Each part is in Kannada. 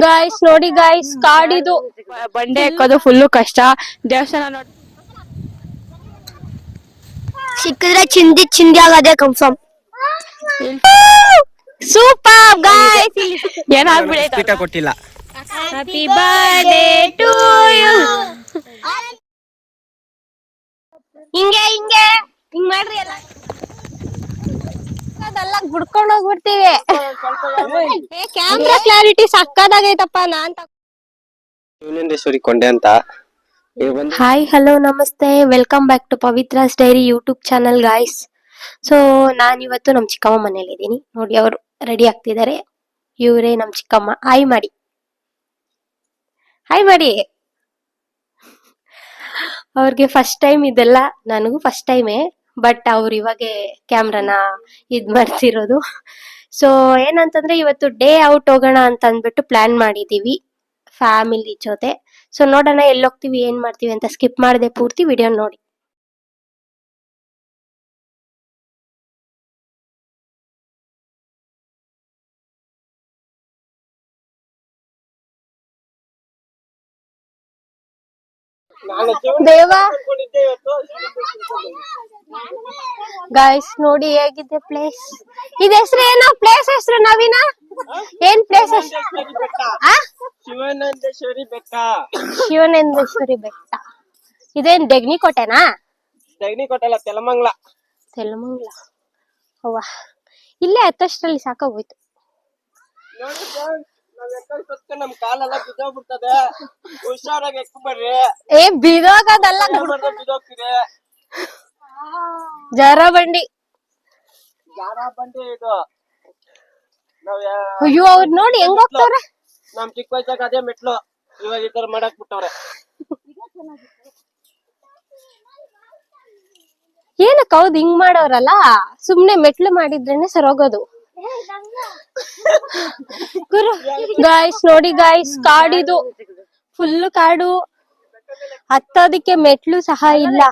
ಗಾಯ್ಸ್ ನೋಡಿ ಗಾಯ್ಸ್, ಕಾಡಿದು ಬಂಡೆ ಎಕ್ಕೋದು ಫುಲ್ಲು ಕಷ್ಟ. ದೇವಸ್ಥಾನ ನೋಡಿ ಸಿಕ್ಕಿದ್ರೆ ಚಿಂದಿ ಆಗದೆ ಕನ್ಫರ್ಮ್. Super guys. ಏನಾಗ್ಬಿಡೈತೆ ಕೊಟ್ಟಿಲ್ಲ. Happy birthday to you. ಹಿಂಗ್ ಮಾಡ್ರಿ ಎಲ್ಲ. ಅದೆಲ್ಲ ಬಿಡ್ಕೊಂಡು ಹೋಗ್ಬಿಡ್ತೀವಿ. Camera clarity ಸಕ್ಕದಾಗೈತಪ್ಪ. ಶಿವನಂದೇಶ್ವರಿ ಕೊಂಡೆ ಅಂತ. ಹಾಯ್ ಹಲೋ ನಮಸ್ತೆ, welcome back to Pavithra's diary YouTube channel guys. So ನಾನಿವತ್ತು ನಮ್ಮ ಚಿಕ್ಕಮ್ಮ ಮನೇಲಿ ಇದ್ದೀನಿ ನೋಡಿ. ಅವರು ರೆಡಿ ಆಗ್ತಿದ್ದಾರೆ. ಇವರೇ ನಮ್ಮ ಚಿಕ್ಕಮ್ಮ. ಹಾಯ್ ಮಾಡಿ, ಹಾಯ್ ಮಾಡಿ. ಅವ್ರಿಗೆ ಫಸ್ಟ್ ಟೈಮ್ ಇದೆಲ್ಲ, ನನಗೂ ಫಸ್ಟ್ ಟೈಮೇ. ಬಟ್ ಅವ್ರು ಇವಾಗ ಕ್ಯಾಮ್ರಾನ ಇದ್ ಮಾಡ್ತಿರೋದು. ಸೊ ಏನಂತಂದ್ರೆ ಇವತ್ತು ಡೇ ಔಟ್ ಹೋಗೋಣ ಅಂತ ಅಂದ್ಬಿಟ್ಟು ಪ್ಲಾನ್ ಮಾಡಿದೀವಿ ಫ್ಯಾಮಿಲಿ ಜೊತೆ. ಸೊ ನೋಡೋಣ ಎಲ್ಲಿ ಹೋಗ್ತೀವಿ, ಏನ್ ಮಾಡ್ತೀವಿ ಅಂತ. ಸ್ಕಿಪ್ ಮಾಡದೆ ಪೂರ್ತಿ ವಿಡಿಯೋ ನೋಡಿ. ದೇವ ಗಾಯ್ಸ್ ನೋಡಿ ಹೇಗಿದೆ ಪ್ಲೇಸ್. ಇದ ಹೆಸರು ಏನೋ ಪ್ಲೇಸ್ ಹೆಸರು ನವೀನ? ಏನ್ ಪ್ಲೇಸ್ ಹೆಸರು? ಶಿವನಂದೇಶ್ವರಿ ಬೆಟ್ಟ. ಶಿವನಂದೇಶ್ವರಿ ಬೆಟ್ಟ. ಇದೇನ್ ದೆಗ್ನಿಕೋಟೆನಾ? ದೆಗ್ನಿಕೋಟೆ ಅಲ್ಲ, ತೆಲಮಂಗ್ಲ. ತೆಲಮಂಗ್ಲ. ಅವ್ವ, ಇಲ್ಲೇ ಹತ್ತಷ್ಟರಲ್ಲಿ ಸಾಕಾಗೋಯ್ತು. ನಮ್ ಕಾಲೆಲ್ಲ ಬಿದ್ದೋಗ್ಬಿಡ್ತದೆ. ಹುಷಾರಾಗಿ ಎಕ್ಕು ಬರ್ರಿ. ಏ ಬಿದೋಗದಲ್ಲ, ಬಿದ್ದೋಗ್ತಿದೆ. ಜರ ಬಂಡಿ ಇದು. ಅಯ್ಯೋ, ಅವ್ರು ನೋಡಿ ಹೆಂಗ್ ಹೋಗ್ತವ್ರೆ. ನಮ್ ಚಿಕ್ಕ ವಯಸ್ಸಾಗ ಅದೇ ಮೆಟ್ಲು. ಇವಾಗ ಈ ತರ ಮಾಡಕ್ ಬಿಟ್ಟವ್ರೆ. ಏನಕ್ಕ ಹೌದು ಹಿಂಗ್ ಮಾಡವ್ರಲ್ಲ. ಸುಮ್ನೆ ಮೆಟ್ಲು ಮಾಡಿದ್ರೇನೆ ಸರೋಗೋದು. ಗಾಯ್ಸ್ ನೋಡಿ ಗಾಯ್ಸ್, ಕಾಡಿದು ಫುಲ್ ಕಾಡು. ಹತ್ತೋದಿಕ್ಕೆ ಮೆಟ್ಲು ಸಹ ಇಲ್ಲ.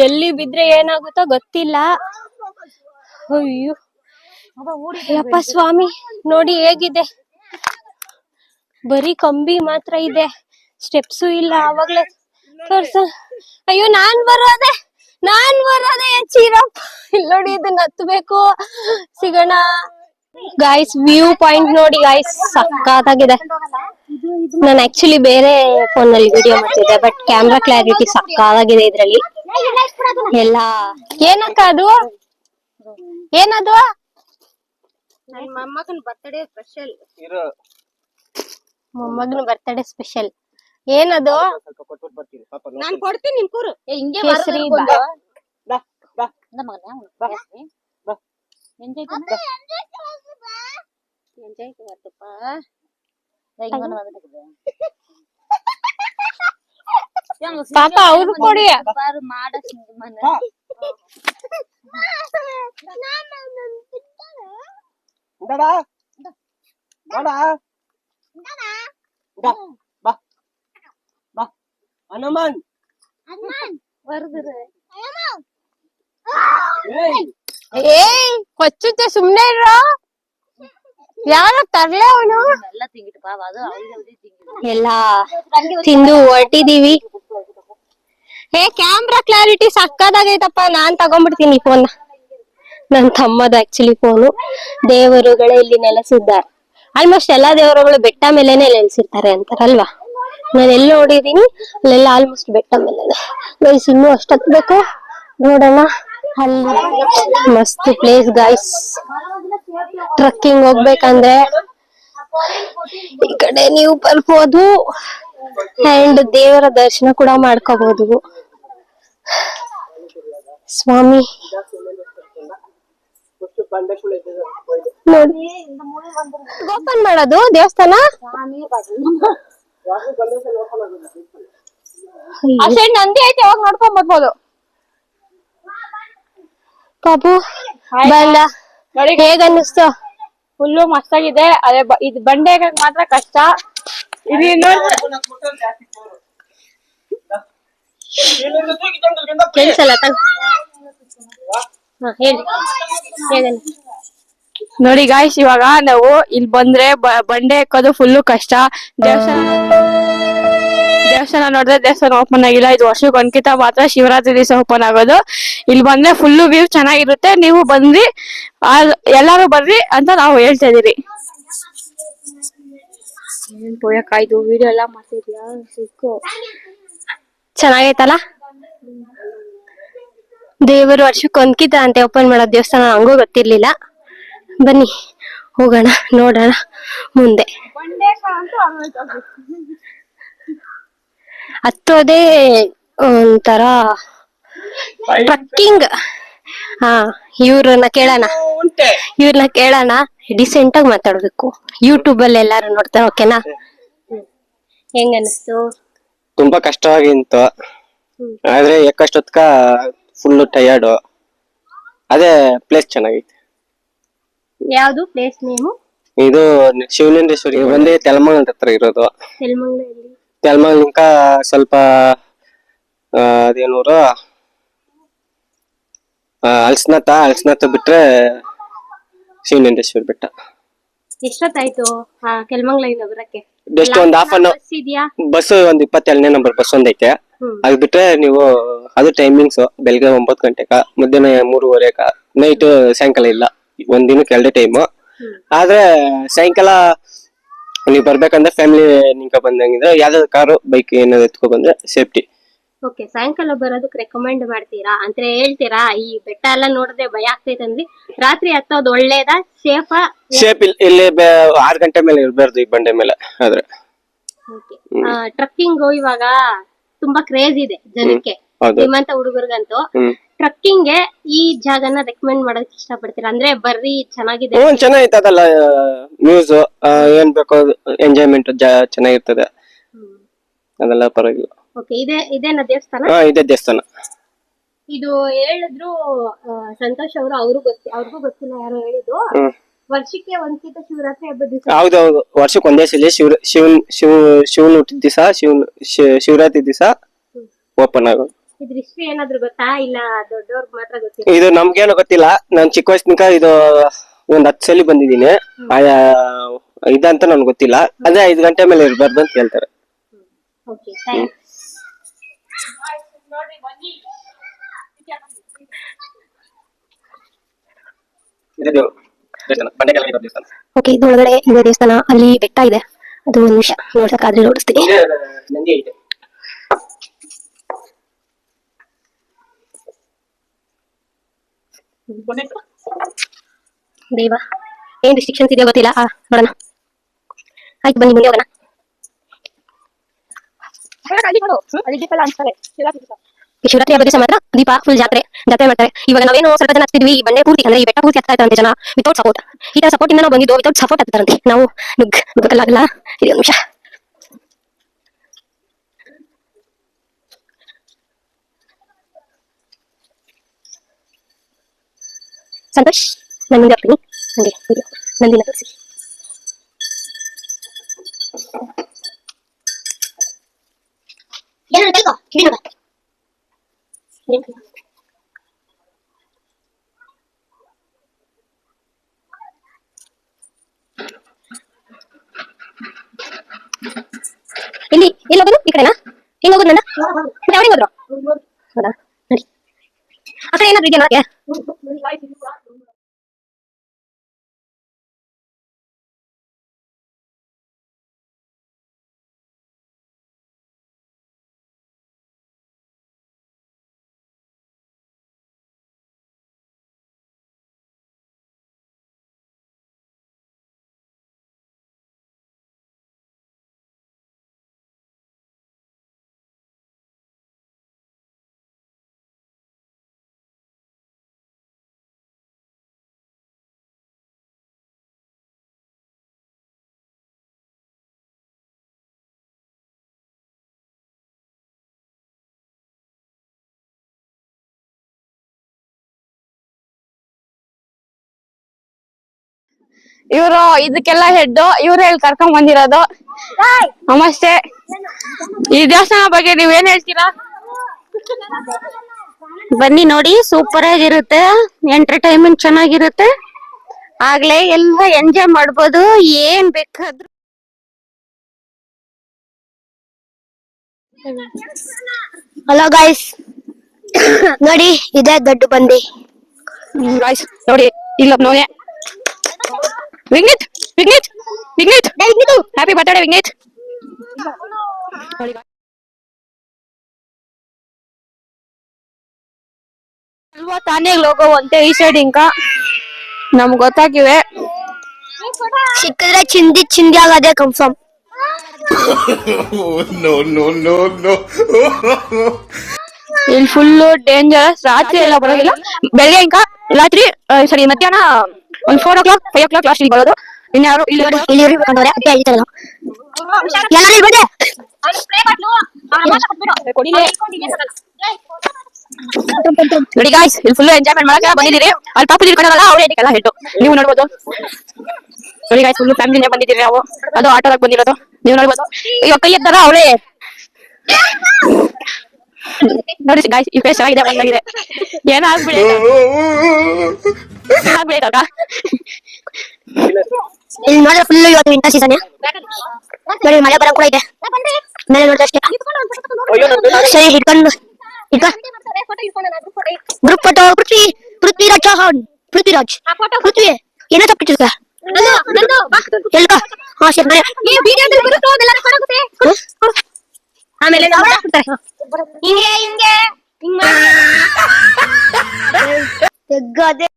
ಎಲ್ಲಿ ಬಿದ್ರೆ ಏನಾಗುತ್ತೋ ಗೊತ್ತಿಲ್ಲ. ಅಯ್ಯೋ ಯಪ್ಪ ಸ್ವಾಮಿ, ನೋಡಿ ಹೇಗಿದೆ. ಬರೀ ಕಂಬಿ ಮಾತ್ರ ಇದೆ, ಸ್ಟೆಪ್ಸು ಇಲ್ಲ. ಅವಾಗ್ಲೇ ತೋರ್ಸ. ಅಯ್ಯೋ ನಾನ್ ಬರೋದೆ ಚಿರಪ್ಪ. ಇಲ್ಲಿ ನೋಡಿ, ಇದನ್ನ ಹತ್ಬೇಕು. ಸಿಗೋಣ ಗಾಯ್ಸ್. ವ್ಯೂ ಪಾಯಿಂಟ್ ನೋಡಿ ಗಾಯ್ಸ್, ಸಕ್ಕತ್ತಾಗಿದೆ. ನಾನು ಆಕ್ಚುಲಿ ಬೇರೆ ಫೋನ್ ನಲ್ಲಿ ವಿಡಿಯೋ ಮಾಡ್ತಿದ್ದೆ, ಬಟ್ ಕ್ಯಾಮ್ರಾ ಕ್ಲಾರಿಟಿ ಸಕ್ಕತ್ತಾಗಿದೆ ಇದ್ರಲ್ಲಿ ಎಲ್ಲ. ಏನಕ್ಕ ಅದು? ಏನದು? ನನ್ನ ಮೊಮ್ಮಗನ ಬರ್ತ್ಡೇ ಸ್ಪೆಷಲ್. ಮೊಮ್ಮಗನ ಬರ್ತ್ಡೇ ಸ್ಪೆಷಲ್ ಏನದು? ನಾನ್ ಕೊಡ್ತೀನಿ, ನಿಮ್ ಕೂರು. ಹಿಂಗೆ ಕೇಸರಿ ಪಾಪ ಅವ್ರು ಕೊಡಿ. ಹನುಮಾನ್ ಕೊಚ್ಚುತ್ತೆ, ಸುಮ್ನೆ ಇರೋ. ಯಾರ ತರ್ಲೆ ಅವನು? ಎಲ್ಲ ತಿಂದು ಹೊರಟಿದೀವಿ. ಕ್ಯಾಮ್ರಾ ಕ್ಲಾರಿಟಿ ಸಕ್ಕದಾಗೈತಪ್ಪ. ನಾನ್ ತಗೊಂಡ್ಬಿಡ್ತೀನಿ ಫೋನ್. ನನ್ ತಮ್ಮದ ಆಕ್ಚುಲಿ ಫೋನು. ದೇವರುಗಳೇ ಇಲ್ಲಿ ನೆಲೆಸಿದ್ದಾರೆ. ಆಲ್ಮೋಸ್ಟ್ ಎಲ್ಲಾ ದೇವರುಗಳು ಬೆಟ್ಟ ಮೇಲೆನೆ ನೆಲೆಸಿರ್ತಾರೆ ಅಂತಾರಲ್ವಾ. ನಾನು ಎಲ್ಲಿ ನೋಡಿದೀನಿ ಅಲ್ಲೆಲ್ಲ ಆಲ್ಮೋಸ್ಟ್ ಬೆಟ್ಟ ಮೇಲೆನೆ. ಗೈಸ್ ಇನ್ನೂ ಅಷ್ಟು ಹತ್ಬೇಕು, ನೋಡೋಣ. ಅಲ್ಲಿ ಮಸ್ತ್ ಪ್ಲೇಸ್ ಗಾಯ್ಸ್. ಟ್ರಕ್ಕಿಂಗ್ ಹೋಗ್ಬೇಕಂದ್ರೆ ಈ ಕಡೆ ನೀವು ಬರ್ಬೋದು, ಅಂಡ್ ದೇವರ ದರ್ಶನ ಕೂಡ ಮಾಡ್ಕೋಬಹುದು. ಸ್ವಾಮಿ ನೋಡಿ, ಓಪನ್ ಮಾಡೋದು ದೇವಸ್ಥಾನ. ನಂದಿ ಐತೆ, ಯಾವಾಗ ನೋಡ್ಕೊಂಡ್ ಬರ್ಬೋದು. ಪಾಪು ಬಂದ, ಹೇಗ ಅನ್ನಿಸ್ತು? ಫುಲ್ಲು ಮಸ್ತಾಗಿದೆ. ಅದೇ ಇದು ಬಂಡೆ ಮಾತ್ರ ಕಷ್ಟ. ಕೇಳಿಸಲ್ಲ. ಹೇಳಿ, ನೋಡಿ ಗಾಯ್ಸ್, ಇವಾಗ ನಾವು ಇಲ್ಲಿ ಬಂದ್ರೆ ಬಂಡೆ ಎಕ್ಕೋದು ಫುಲ್ಲು ಕಷ್ಟ. ದೇವಸ್ಥಾನ ನೋಡಿದ್ರೆ ದೇವಸ್ಥಾನ ಓಪನ್ ಆಗಿಲ್ಲ. ಇದು ವರ್ಷಕ್ಕೆ ಒಂದ್ಕಿತ ಮಾತ್ರ ಶಿವರಾತ್ರಿ ದಿವಸ ಓಪನ್ ಆಗೋದು. ಇಲ್ಲಿ ಬಂದ್ರೆ ಫುಲ್ಲು ವ್ಯೂ ಚೆನ್ನಾಗಿರುತ್ತೆ. ನೀವು ಬಂದ್ರಿ, ಎಲ್ಲಾರು ಬರ್ರಿ ಅಂತ ನಾವು ಹೇಳ್ತಾ ಇದೀರಿ. ಪೋಯಕಾಯ್ದು ವಿಡಿಯೋ ಎಲ್ಲ ಮಾಡ್ತಿದ್ಯಾ? ಸಿಕ್ಕು ಚೆನ್ನಾಗೈತಲ್ಲ. ದೇವರು ವರ್ಷಕ್ಕೆ ಒಂದ್ಕಿತ ಅಂತೆ ಓಪನ್ ಮಾಡೋದ್ ದೇವಸ್ಥಾನ, ಹಂಗೂ ಗೊತ್ತಿರ್ಲಿಲ್ಲ. ಬನ್ನಿ ಹೋಗೋಣ, ನೋಡೋಣ ಮುಂದೆ. ಹತ್ತೋದೇ ಒಂಥರ ಟ್ರಕ್ಕಿಂಗ್. ಹಾ, ಇವ್ರನ್ನ ಕೇಳೋಣ. ಡಿಸೆಂಟ್ ಆಗಿ ಮಾತಾಡ್ಬೇಕು. ಯೂಟ್ಯೂಬ್ ಅಲ್ಲಿ ಎಲ್ಲಾರು ನೋಡ್ತಾರೆ. ಓಕೆನಾ? ಹೆಂಗ ಅನಿಸ್ತು? ತುಂಬಾ ಕಷ್ಟವಾಗಿತ್ತು, ಆದ್ರೆ ಯಾಕಷ್ಟೊತ್ಕ ಫುಲ್ ಟಯರ್ಡ್. ಅದೇ ಪ್ಲೇಸ್ ಚೆನ್ನಾಗೈತೆ. ಯಾವ್ದು ಪ್ಲೇಸ್ ನೇಮು? ಇದು ಶಿವಲಿಂಗೇಶ್ವರಿ ಬಂದು ತೆಲಮಂಗಲ ಹತ್ರ ಇರೋದು. ತೆಲಮಂಗಲಕ್ಕ ಸ್ವಲ್ಪ ಅದೇನೂರು ಅಲ್ಸ್ನಾಥ ಬಿಟ್ರೆ ಶಿವಲಿಂಗೇಶ್ವರಿ ಬೆಟ್ಟ. ಎಷ್ಟೊತ್ತಾಯ್ತು ಕೆಲ್ಮಂಗ್ಲಿಂದ ಬರಕ್ಕೆ? ಜಸ್ಟ್ ಒಂದ್ ಹಾಫ್ ಅನ್ ಬಸ್, ಒಂದ್ 22ನೇ ನಂಬರ್ ಬಸ್ ಒಂದೈತೆ. ಅದ್ ಬಿಟ್ರೆ ನೀವು ಅದು ಟೈಮಿಂಗ್ಸ್ ಬೆಳಗ್ಗೆ 9 ಗಂಟೆಗ, ಮಧ್ಯಾಹ್ನ 3:30ಗ, ನೈಟ್ ಸಾಯಂಕಾಲ ಇಲ್ಲ. ಒಂದ್ ದಿನಕ್ಕೆ 2 ಟೈಮ್. ಆದ್ರೆ ಸಾಯಂಕಾಲ ನೀವ್ ಬರ್ಬೇಕಂದ್ರೆ ಫ್ಯಾಮಿಲಿ ನಿಂಕ ಬಂದಂಗಿದ್ರೆ ಯಾವ್ದಾದ್ರು ಕಾರು ಬೈಕ್ ಏನಾದ್ರು ಎತ್ಕೊ ಬಂದ್ರೆ ಸೇಫ್ಟಿ. ಓಕೆ, ಸಾಯಂಕಾಲ ಬರೋದಕ್ಕೆ ರೆಕಮೆಂಡ್ ಮಾಡ್ತೀರಾ ಅಂದ್ರೆ ಹೇಳ್ತೀರಾ? ಈ ಬೆಟ್ಟ ಎಲ್ಲ ನೋಡಿದ್ರೆ ಭಯ ಆಗ್ತೈತೆ ಅಂದ್ರೆ ರಾತ್ರಿ ಹತ್ತೋದು ಒಳ್ಳೇದಾ, ಸೇಫಾ? ಸೇಫ್ ಇಲ್ಲಿ 6 ಗಂಟೆ ಮೇಲೆ ಇರ್ಬಾರ್ದು ಈ ಬಂಡೆ ಮೇಲೆ. ಆದ್ರೆ ಟ್ರಕ್ಕಿಂಗ್ ಇವಾಗ ತುಂಬಾ ಕ್ರೇಜ್ ಇದೆ ಜನಕ್ಕೆ, ನಿಮ್ಮಂತ ಹುಡುಗರಿಗಂತೂ. ಟ್ರಕ್ಕಿಂಗ್ ಗೆ ಈ ಜಾಗನ ರೆಕಮೆಂಡ್ ಮಾಡೋದಕ್ಕೆ ಇಷ್ಟಪಡ್ತೀರಾ? ಅಂದ್ರೆ ಬರ್ರಿ, ಚೆನ್ನಾಗಿದೆ. ಚೆನ್ನಾಗೈತೆ, ಅದಲ್ಲ ನ್ಯೂಸ್ ಏನ್ ಬೇಕೋ ಎಂಜಾಯ್ಮೆಂಟ್ ಚೆನ್ನಾಗಿರ್ತದೆ, ಅದೆಲ್ಲ ಪರವಾಗಿಲ್ಲ. ಓಕೆ, ಇದೇನಾ ದೇವಸ್ಥಾನ? ಇದೇ ದೇವಸ್ಥಾನ. ಇದು ಹೇಳಿದ್ರು ಸಂತೋಷ್ ಅವರು, ಅವ್ರಿಗೂ ಗೊತ್ತಿಲ್ಲ, ಯಾರೋ ಹೇಳಿದ್ದು. ವರ್ಷಕ್ಕೆ ಒಂದ್ಕಿತ ಶಿವರಾತ್ರಿ ಹಬ್ಬದ ದಿವಸ. ಹೌದೌದು, ವರ್ಷಕ್ಕೆ ಒಂದೇ ಸಲ ಶಿವನ್ ಹುಟ್ಟಿದ ದಿವಸ, ಶಿವರಾತ್ರಿ ದಿವಸ ಓಪನ್ ಆಗೋದು. ಇದ್ರ ಹಿಸ್ಟ್ರಿ ಏನಾದ್ರು ಗೊತ್ತಾ? ಇಲ್ಲ ದೊಡ್ಡವ್ರಿಗೆ ಮಾತ್ರ ಗೊತ್ತಿಲ್ಲ? ಇದು ನಮ್ಗೇನು ಗೊತ್ತಿಲ್ಲ. ನಾನ್ ಚಿಕ್ಕ ವಯಸ್ಸಿನ ಇದು ಒಂದ್ 10 ಸಲ ಬಂದಿದ್ದೀನಿ. ಇದಂತ ನನ್ಗೆ ಗೊತ್ತಿಲ್ಲ. ಅದೇ 5 ಗಂಟೆ ಮೇಲೆ ಇರ್ಬಾರ್ದು ಅಂತ ಹೇಳ್ತಾರೆ. Okay, thanks. ಓಕೆ, ಇದು ಒಳಗಡೆ ಇದೆ ದೇವಸ್ಥಾನ. ಅಲ್ಲಿ ಬೆಟ್ಟ ಇದೆ, ಅದು 1 ನಿಮಿಷ ನೋಡ್ಸಕ್ಕಾದ್ರೆ ನೋಡಿಸ್ತೀನಿ. ದೇವ, ಏನ್ ರಿಸ್ಟ್ರಿಕ್ಷನ್ಸ್ ಇದೆಯೋ ಗೊತ್ತಿಲ್ಲ. ನೋಡೋಣ. ಆಯ್ತು, ಬನ್ನಿ ಮುಂದೆ ಹೋಗೋಣ. ಶಿವರಾತ್ರಿ ಹಬ್ಬದ ದಿವಸ ಮಾತ್ರ ದೀಪ ಫುಲ್ ಜಾತ್ರೆ ಮಾಡ್ತಾರೆ. ಇವಾಗ ನಾವೇನು ಸ್ವಲ್ಪ ಜನ ಹತ್ತಿದ್ವಿ, ಈ ಬಂಡೆ ಪೂರ್ತಿ ಅಂದ್ರೆ ಈ ಬೆಟ್ಟ ಪೂರ್ತಿ ಹತ್ತಾ ಇರ್ತಾರಂತೆ ಜನ ವಿತೌಟ್ ಸಪೋರ್ಟ್. ಈ ತರ ಸಪೋರ್ಟ್ ಇಂದ ನಾವು ಬಂದಿದ್ದು, ವಿತೌಟ್ ಸಪೋರ್ಟ್ ಹತ್ತಾರಂತೆ ನಾವು ನುಗ್ಗಕ್ಕಾಗಲ್ಲ. ಇದು 1 ನಿಮಿಷ. ಸಂತೋಷ್, ನಾನು ಮುಂದೆ ಹೋಗ್ತೀನಿ. ಹಂಗೆ ವಿಡಿಯೋ ನಂದಿನ ತೋರಿಸಿ. ಎಲ್ಲಿ ಹೋಗೋದು? ಈ ಕಡೆನಾ? ಹಿಂಗ್ ಹೋಗೋದು ನನ್ನ? ಮತ್ತೆ ಅವ್ರಿಗೆ ಹೋದ್ರು? ಹೌದಾ, ನೋಡಿ. ಆ ಕಡೆ ಏನಾದ್ರು ಇದೆಯಾ ನೋಡಕ್ಕೆ? ಇವರು ಇದಕ್ಕೆಲ್ಲ ಹೆಡ್, ಇವ್ರು ಹೇಳಿ ಕರ್ಕೊಂಡ್ ಬಂದಿರೋದು. ನಮಸ್ತೆ. ಈ ದೇವಸ್ಥಾನ ಬಗ್ಗೆ ನೀವೇನ್ ಹೇಳ್ತೀರಾ? ಬನ್ನಿ ನೋಡಿ, ಸೂಪರ್ ಆಗಿರುತ್ತೆ, ಎಂಟರ್ಟೈನ್ಮೆಂಟ್ ಚೆನ್ನಾಗಿರುತ್ತೆ. ಆಗ್ಲೇ ಎಲ್ಲ ಎಂಜಾಯ್ ಮಾಡ್ಬೋದು, ಏನ್ ಬೇಕಾದ್ರೂ. ಹಲೋ ಗಾಯ್ಸ್, ನೋಡಿ ಇದೇ ದೊಡ್ಡ ಬಂದಿ. ಗಾಯ್ಸ್ ನೋಡಿ, ಇಲ್ಲ ನೋನೆ ವಿಘ್ನೇತ್ ವಿಘ್ನೇತ್ ವಿಘ್ನೇತ್ ಹ್ಯಾಪಿ ಬರ್ತ್ಡೇ ವಿಘ್ನೇತ್. ಅಲ್ವಾ ತಾನೇ ಲೋಗೋ ಅಂತೆ ಈ ಸೈಡ್ ಇಂಕ ನಮ್ಗೆ ಗೊತ್ತಾಗಿವೆ. ಸಿಕ್ಕಿದ್ರೆ ಚಿಂದಿ ಆಗದೆ ಕನ್ಫರ್ಮ್. ಇಲ್ಲಿ ಫುಲ್ ಡೇಂಜರಸ್. ರಾತ್ರಿ ಎಲ್ಲ ಬರೋದಿಲ್ಲ, ಬೆಳಗ್ಗೆ ಇಂಕ ರಾತ್ರಿ ಸರಿ ಮಧ್ಯಾಹ್ನ ಒಂದ್ 4 o'clock 5 o'clock ಲಾಸ್ಟ್ ಇಲ್ಲಿ ಬರೋದು. ಇನ್ಯಾರು ಇಲ್ಲಿ ಇರ್ಬೇಕಂದ್ರೆ ಅತ್ತೆ ಹೇಳ್ತಾರಲ್ಲ, ಎಲ್ಲರೂ ಇಲ್ಲಿ ಬನ್ನಿ. ನೋಡಿ ಗಾಯ್ಸ್, ಇಲ್ಲಿ ಫುಲ್ ಎಂಜಾಯ್ಮೆಂಟ್ ಮಾಡಕ್ಕೆ ಬಂದಿದ್ದೀರಿ. ಅಲ್ಲಿ ಪಾಪು ತಿಳ್ಕೊಂಡಲ್ಲ, ಅವ್ರು ಏನಕ್ಕೆಲ್ಲ ಹೇಳ್ತು ನೀವು ನೋಡ್ಬೋದು. ನೋಡಿ ಗಾಯ್ಸ್, ಫುಲ್ ಫ್ಯಾಮಿಲಿನೇ ಬಂದಿದ್ದೀರಿ ನಾವು. ಅದು ಆಟೋದಾಗ ಬಂದಿರೋದು ನೀವು ನೋಡ್ಬೋದು. ಇವಾಗ ಕೈ ಎತ್ತಾರ ಅವಳೇ ನೋಡಿ ಗಾಯ್ಸ್, ಈ ಫೇಸ್ ಚೆನ್ನಾಗಿದೆ, ಬಂದಾಗಿದೆ. ಏನಾಗ್ಬಿಡಿ ಇಲ್ಲಿ ನೋಡಿದ್ರೆ ಫುಲ್ ಇವತ್ತು ವಿಂಟರ್ ಸೀಸನ್. ನೋಡಿ ಮಳೆ ಬರಂಗ್ ಕೂಡ ಇದೆ, ಮೇಲೆ ನೋಡಿದ್ರೆ ಅಷ್ಟೇ. ಸರಿ ಹಿಡ್ಕೊಂಡು ಗ್ರೂಪ್ ಫೋಟೋ. ಪೃಥ್ವಿರಾಜ್ ಚೌಹಾಣ್, ಪೃಥ್ವಿರಾಜ್ ಪೃಥ್ವಿ ಏನೋ ತಪ್ಪಿಟ್ಟಿರ್ತ ಎಲ್ಕ. ಹಾ ಸರಿ, ಆಮೇಲೆ ಹಿಂಗೆ ಹಿಂಗೆ ತೆಗ್ಗದೆ.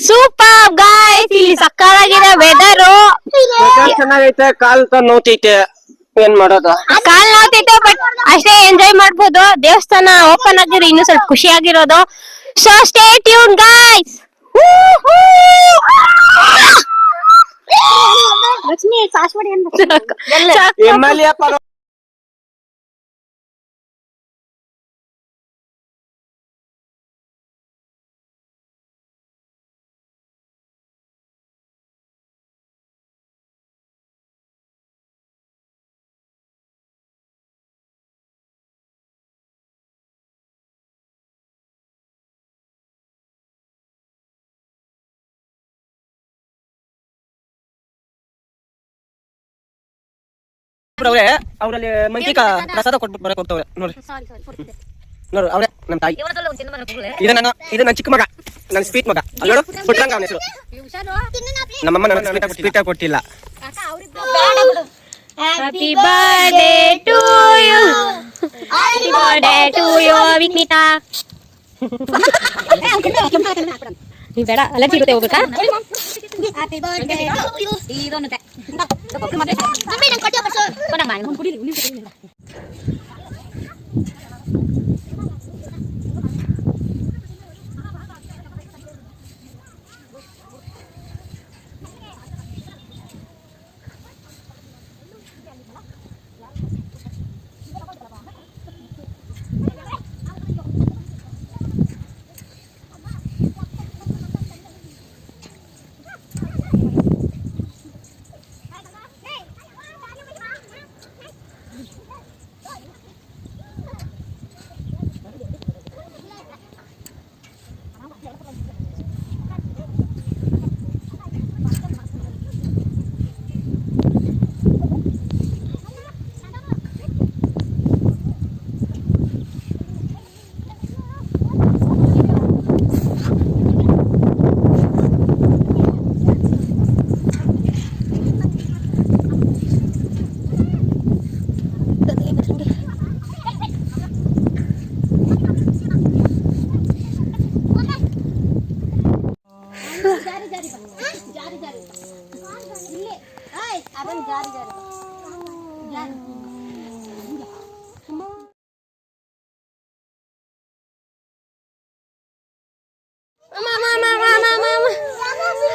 ಸೂಪರ್ ಗಾಯ್ಸ್, ಇಲ್ಲಿ ಸಕ್ಕತ್ತಾಗಿದೆ ವೆದರ್. ಚೆನ್ನಾಗೈತೆ, ಕಾಲ್ ನೋತೈತೆ, ಏನ್ ಮಾಡೋದು. ಕಾಲ್ ನೋತೈತೆ ಬಟ್ ಅಷ್ಟೇ ಎಂಜಾಯ್ ಮಾಡ್ಬೋದು. ದೇವಸ್ಥಾನ ಓಪನ್ ಆಗಿದ್ರೆ ಇನ್ನು ಸ್ವಲ್ಪ ಖುಷಿ ಆಗಿರೋದು. So stay tune guys. Lakshmi password ಏನು ಅವ್ರಲ್ಲಿ ಮಂಕಿಕ ಪ್ರಸಾದ ಕೊಟ್ಟು ಬರಕ್ ಹೋಗ್ತವ್ರೆ ನೋಡಿ. ನೋಡು ಅವ್ರೆ ನಮ್ ತಾಯಿ. ಇದು ನನ್ನ ಚಿಕ್ಕ ಮಗ, ನನ್ನ ಸ್ವೀಟ್ ಮಗ. ಅಲ್ಲೋಡು ಪುಟ್ರಂಗ ಅವನ ಹೆಸರು. ನಮ್ಮಮ್ಮ ನನ್ನ ಸ್ವೀಟ್ ಕೊಟ್ಟಿಲ್ಲ. Happy birthday to you, happy birthday to you Viknitha. ನೀ ಬೇಡ ಅಲರ್ಜಿ ಇರುತ್ತೆ, ಹೋಗ್ಬೇಕಾ? Happy birthday to you. ಇದೊಂದು ಮಮ್ಮಿ ನಾನು ಕೊಟ್ಟೆ ಬರ್ಸು ಕೊಡಮ್ಮ, ನಾನು ಕುಡಿಲಿ.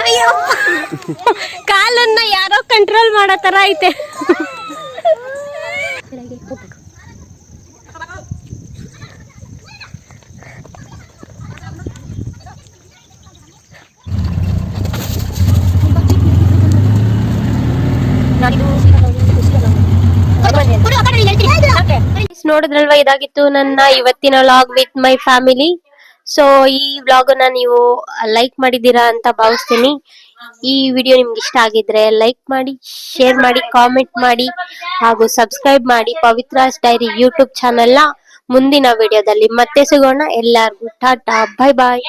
ಅಯ್ಯೋ, ಕಾಲನ್ನ ಯಾರೋ ಕಂಟ್ರೋಲ್ ಮಾಡೋ ತರ ಐತೆ. ನೋಡಿದ್ರಲ್ವಾ, ಇದಾಗಿತ್ತು ನನ್ನ ಇವತ್ತಿನ log with my family. So ಈ ವ್ಲಾಗ್ ನ ನೀವು ಲೈಕ್ ಮಾಡಿದೀರಾ ಅಂತ ಭಾವಿಸ್ತೀನಿ. ಈ ವಿಡಿಯೋ ನಿಮ್ಗೆ ಇಷ್ಟ ಆಗಿದ್ರೆ ಲೈಕ್ ಮಾಡಿ, ಶೇರ್ ಮಾಡಿ, ಕಾಮೆಂಟ್ ಮಾಡಿ ಹಾಗೂ ಸಬ್ಸ್ಕ್ರೈಬ್ ಮಾಡಿ ಪವಿತ್ರಾಸ್ ಡೈರಿ ಯೂಟ್ಯೂಬ್ ಚಾನೆಲ್ ನ. ಮುಂದಿನ ವಿಡಿಯೋದಲ್ಲಿ ಮತ್ತೆ ಸಿಗೋಣ. ಎಲ್ಲರಿಗೂ ಟಾಟಾ, ಬೈ ಬಾಯ್.